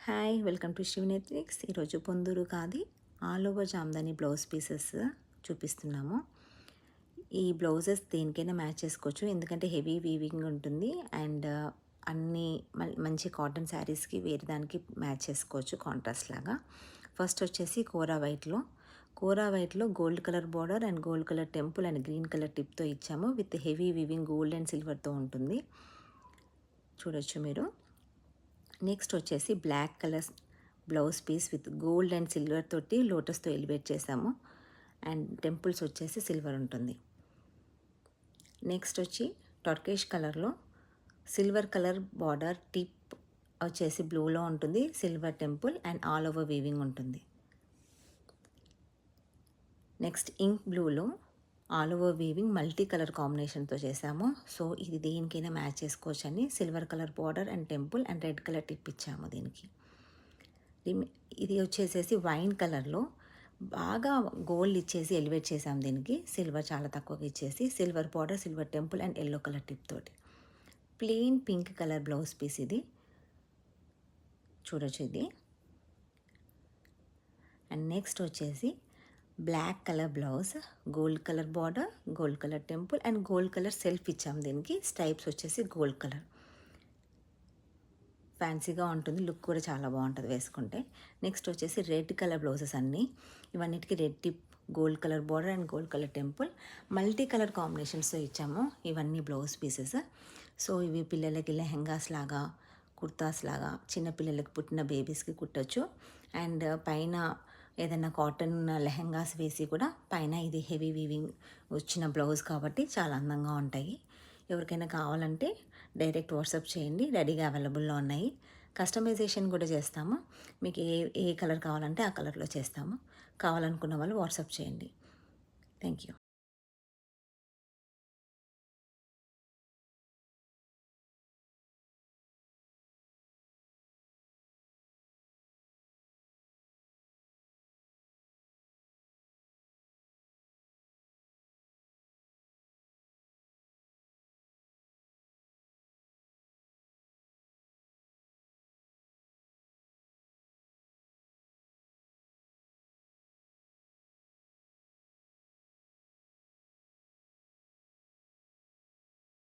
Hi welcome to Shivanetrix. ఈరోజు Ponduru khadi all over jamdani blouse pieces చూపిస్తున్నాము. ఈ బ్లౌజెస్ దేనికైనా మ్యాచ్ చేసుకోవచ్చు, ఎందుకంటే హెవీ వీవింగ్ ఉంటుంది అండ్ అన్ని మంచి కాటన్ శారీస్కి వేరే దానికి మ్యాచ్ చేసుకోవచ్చు కాంట్రాస్ట్ లాగా. ఫస్ట్ వచ్చేసి కోరా వైట్లో gold colour border and gold colour temple and green colour టిప్తో ఇచ్చాము. With heavy weaving gold and సిల్వర్తో ఉంటుంది, చూడొచ్చు మీరు. నెక్స్ట్ వచ్చేసి black colour blouse piece with gold and silver తోటి లోటస్తో ఎలివేట్ చేసాము అండ్ టెంపుల్స్ వచ్చేసి సిల్వర్ ఉంటుంది. నెక్స్ట్ వచ్చి టర్కిష్ కలర్లో సిల్వర్ కలర్ బార్డర్ టిప్ వచ్చేసి బ్లూలో ఉంటుంది, silver temple and all over weaving ఉంటుంది. నెక్స్ట్ ఇంక్ బ్లూలో all over weaving multi colour కాంబినేషన్తో చేసాము. సో ఇది దేనికైనా మ్యాచ్ చేసుకోవచ్చు అని silver colour border and temple and red colour tip ఇచ్చాము దీనికి. ఇది వచ్చేసేసి వైన్ కలర్లో బాగా గోల్డ్ ఇచ్చేసి ఎలివేట్ చేసాము దీనికి. సిల్వర్ చాలా తక్కువగా ఇచ్చేసి silver border, silver temple and yellow colour tip తోటి. Plain pink colour blouse piece ఇది, చూడొచ్చు ఇది. అండ్ నెక్స్ట్ వచ్చేసి black colour blouse, gold colour border, gold colour temple and gold colour self ఇచ్చాము దీనికి. స్ట్రైప్స్ వచ్చేసి గోల్డ్ కలర్. ఫ్యాన్సీగా ఉంటుంది, లుక్ కూడా చాలా బాగుంటుంది వేసుకుంటే. నెక్స్ట్ వచ్చేసి రెడ్ కలర్ బ్లౌజెస్ అన్నీ, ఇవన్నిటికీ red tip, gold colour border and gold colour temple multi colour కాంబినేషన్స్తో ఇచ్చాము ఇవన్నీ బ్లౌజ్ పీసెస్. సో ఇవి పిల్లలకి లెహెంగాస్ లాగా, కుర్తాస్ లాగా, చిన్నపిల్లలకి పుట్టిన బేబీస్కి కుట్టచ్చు. అండ్ పైన ఏదైనా కాటన్ లెహెంగాస్ వేసి కూడా పైన ఇది హెవీ వీవింగ్ వచ్చిన బ్లౌజ్ కాబట్టి చాలా అందంగా ఉంటాయి. ఎవరికైనా కావాలంటే డైరెక్ట్ వాట్సాప్ చేయండి, రెడీగా అవైలబుల్లో ఉన్నాయి. కస్టమైజేషన్ కూడా చేస్తాము, మీకు ఏ ఏ కలర్ కావాలంటే ఆ కలర్లో చేస్తాము. కావాలనుకున్న వాళ్ళు వాట్సాప్ చేయండి. Thank you.